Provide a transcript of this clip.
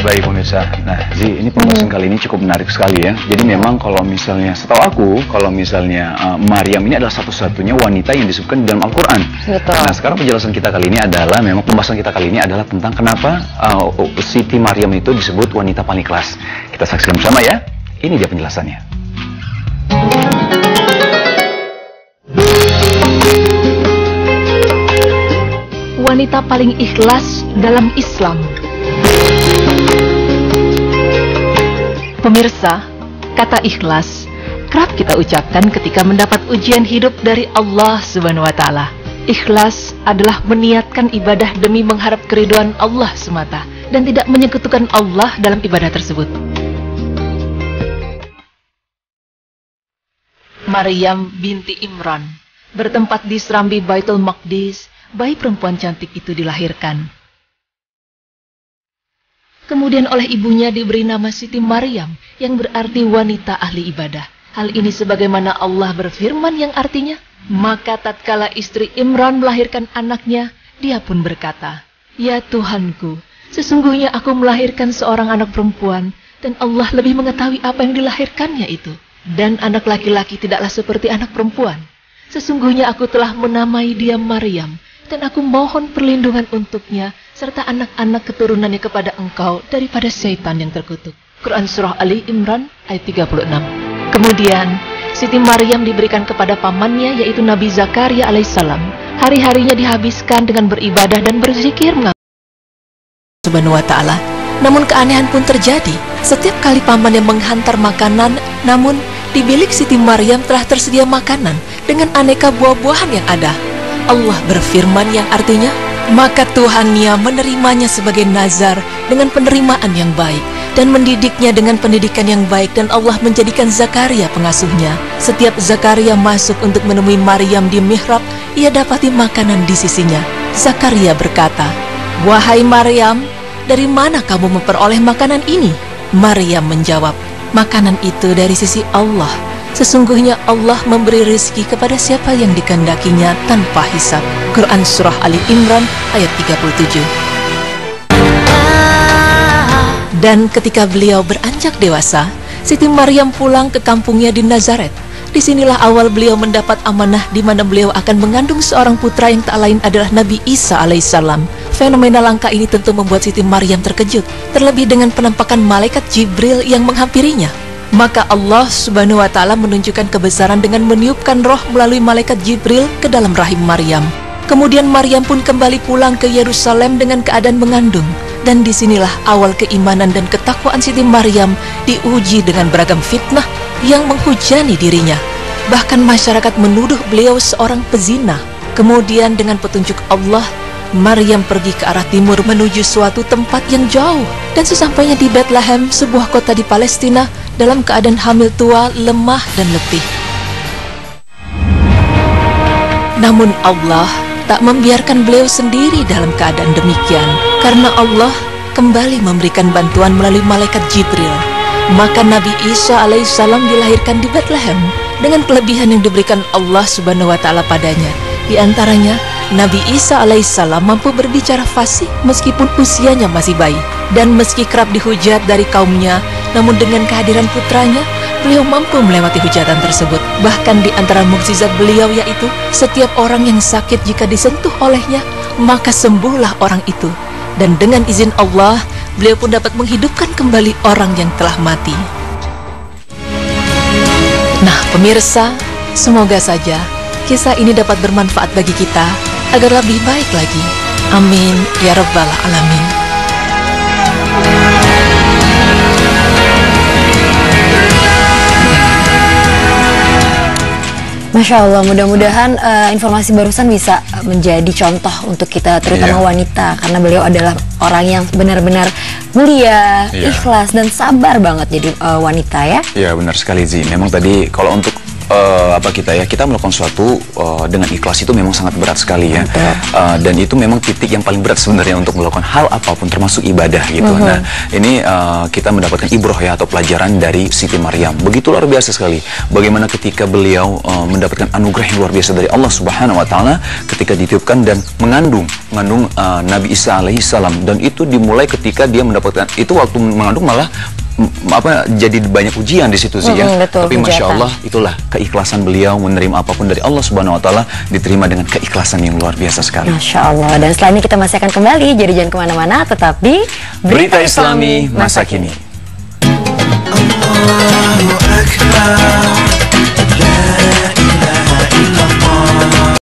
Baik pemirsa, nah Zi, ini pembahasan kali ini cukup menarik sekali ya. Jadi memang kalau misalnya, setahu aku, kalau misalnya Maryam ini adalah satu-satunya wanita yang disebutkan di dalam Al-Quran. Nah sekarang penjelasan kita kali ini adalah, memang pembahasan kita kali ini adalah tentang kenapa Siti Maryam itu disebut wanita paling ikhlas. Kita saksikan bersama ya, ini dia penjelasannya. Wanita paling ikhlas dalam Islam. Pemirsa, kata ikhlas kerap kita ucapkan ketika mendapat ujian hidup dari Allah Subhanahu wa Ta'ala. Ikhlas adalah meniatkan ibadah demi mengharap keridhaan Allah semata dan tidak menyekutukan Allah dalam ibadah tersebut. Maryam binti Imran bertempat di serambi Baitul Maqdis, bayi perempuan cantik itu dilahirkan. Kemudian oleh ibunya diberi nama Siti Maryam, yang berarti wanita ahli ibadah. Hal ini sebagaimana Allah berfirman yang artinya, maka tatkala istri Imran melahirkan anaknya, dia pun berkata, "Ya Tuhanku, sesungguhnya aku melahirkan seorang anak perempuan, dan Allah lebih mengetahui apa yang dilahirkannya itu. Dan anak laki-laki tidaklah seperti anak perempuan. Sesungguhnya aku telah menamai dia Maryam, dan aku mohon perlindungan untuknya, serta anak-anak keturunannya kepada engkau daripada syaitan yang terkutuk." Quran Surah Ali Imran ayat 36. Kemudian Siti Maryam diberikan kepada pamannya, yaitu Nabi Zakaria alaihissalam. Hari-harinya dihabiskan dengan beribadah dan berzikir Subhanahu wa Ta'ala. Namun keanehan pun terjadi. Setiap kali pamannya menghantar makanan, namun di bilik Siti Maryam telah tersedia makanan dengan aneka buah-buahan yang ada. Allah berfirman yang artinya, maka Tuhannya menerimanya sebagai nazar dengan penerimaan yang baik dan mendidiknya dengan pendidikan yang baik, dan Allah menjadikan Zakaria pengasuhnya. Setiap Zakaria masuk untuk menemui Maryam di mihrab, ia dapati makanan di sisinya. Zakaria berkata, "Wahai Maryam, dari mana kamu memperoleh makanan ini?" Maryam menjawab, "Makanan itu dari sisi Allah. Sesungguhnya Allah memberi rezeki kepada siapa yang dikehendakinya tanpa hisab." Quran Surah Ali Imran ayat 37. Dan ketika beliau beranjak dewasa, Siti Maryam pulang ke kampungnya di Nazaret. Disinilah awal beliau mendapat amanah di mana beliau akan mengandung seorang putra yang tak lain adalah Nabi Isa alaihissalam. Fenomena langka ini tentu membuat Siti Maryam terkejut, terlebih dengan penampakan malaikat Jibril yang menghampirinya. Maka Allah Subhanahu wa Ta'ala menunjukkan kebesaran dengan meniupkan roh melalui malaikat Jibril ke dalam rahim Maryam. Kemudian Maryam pun kembali pulang ke Yerusalem dengan keadaan mengandung. Dan disinilah awal keimanan dan ketakwaan Siti Maryam diuji dengan beragam fitnah yang menghujani dirinya. Bahkan masyarakat menuduh beliau seorang pezina. Kemudian dengan petunjuk Allah, Maryam pergi ke arah timur menuju suatu tempat yang jauh. Dan sesampainya di Bethlehem, sebuah kota di Palestina, dalam keadaan hamil tua, lemah dan letih. Namun Allah tak membiarkan beliau sendiri dalam keadaan demikian, karena Allah kembali memberikan bantuan melalui malaikat Jibril. Maka Nabi Isa alaihissalam dilahirkan di Bethlehem dengan kelebihan yang diberikan Allah Subhanahu wa Ta'ala padanya. Di antaranya, Nabi Isa alaihissalam mampu berbicara fasih meskipun usianya masih bayi. Dan meski kerap dihujat dari kaumnya, namun dengan kehadiran putranya, beliau mampu melewati hujatan tersebut. Bahkan di antara mukjizat beliau yaitu, setiap orang yang sakit jika disentuh olehnya, maka sembuhlah orang itu. Dan dengan izin Allah, beliau pun dapat menghidupkan kembali orang yang telah mati. Nah pemirsa, semoga saja kisah ini dapat bermanfaat bagi kita agar lebih baik lagi. Amin ya rabbal alamin. Masya Allah, mudah-mudahan informasi barusan bisa menjadi contoh untuk kita, terutama wanita, karena beliau adalah orang yang benar-benar mulia, ikhlas dan sabar banget jadi wanita ya. Iya benar sekali Zi. Memang tadi kalau untuk kita melakukan sesuatu dengan ikhlas itu memang sangat berat sekali ya. Dan itu memang titik yang paling berat sebenarnya untuk melakukan hal apapun termasuk ibadah gitu. Nah, ini kita mendapatkan ibroh ya atau pelajaran dari Siti Maryam. Begitu luar biasa sekali bagaimana ketika beliau mendapatkan anugerah yang luar biasa dari Allah Subhanahu wa taala ketika ditiupkan dan mengandung Nabi Isa alaihissalam, dan itu dimulai ketika dia mendapatkan itu, waktu mengandung malah jadi banyak ujian di situ sih ya. Tapi masya Allah, itulah keikhlasan beliau menerima apapun dari Allah Subhanahu wa taala, diterima dengan keikhlasan yang luar biasa sekali. Masya Allah. Dan setelah ini kita masih akan kembali, jadi jangan kemana-mana, tetap di Berita Islami Masa Kini. Allahu Akbar.